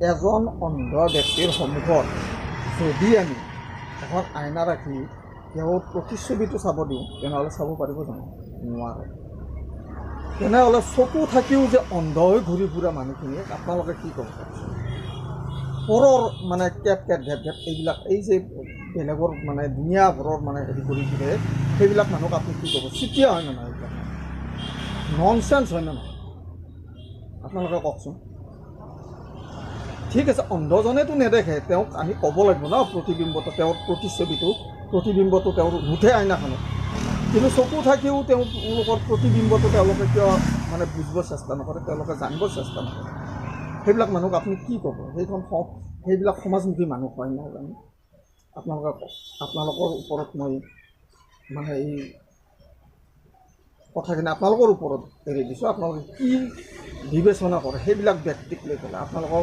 এজন অন্ধ ব্যক্তিৰ সন্মুখত যদি আমি এখন আইনা ৰাখি তেওঁৰ প্ৰতিচ্ছবিটো চাব দিওঁ তেনেহ'লে চাব পাৰিব জানো? নোৱাৰে। তেনেহ'লে চকু থাকিও যে অন্ধ হৈ ঘূৰি ফুৰা মানুহখিনিক আপোনালোকে কি ক'ব? পৰৰ মানে কেট কেট ঘেট ঘেট এইবিলাক এই যে বেলেগৰ মানে দুনিয়াভৰৰ মানে হেৰি কৰি ফুৰে সেইবিলাক মানুহক আপুনি কি ক'ব? চিতিয়া হয় নে নহয়? এইবিলাক ননচেন্স হয় নে নহয়? আপোনালোকে কওকচোন। ঠিক আছে, অন্ধজনেতো নেদেখে, তেওঁক আমি ক'ব লাগিব ন প্ৰতিবিম্বটো, তেওঁৰ প্ৰতিবিম্বটো তেওঁৰ নুঠে আইনাখনত, কিন্তু চকু থাকিও তেওঁলোকৰ প্ৰতিবিম্বটো তেওঁলোকে কিয় মানে বুজিব চেষ্টা নকৰে, তেওঁলোকে জানিব চেষ্টা নকৰে? সেইবিলাক মানুহক আপুনি কি ক'ব? সেইবিলাক সমাজমুখী মানুহ হয় নহয় জানো? আপোনালোকে কওক। আপোনালোকৰ ওপৰত মই মানে এই কথাখিনি আপোনালোকৰ ওপৰত এৰি দিছোঁ। আপোনালোকে কি বিবেচনা কৰে সেইবিলাক ব্যক্তিক লৈ পেলাই আপোনালোকৰ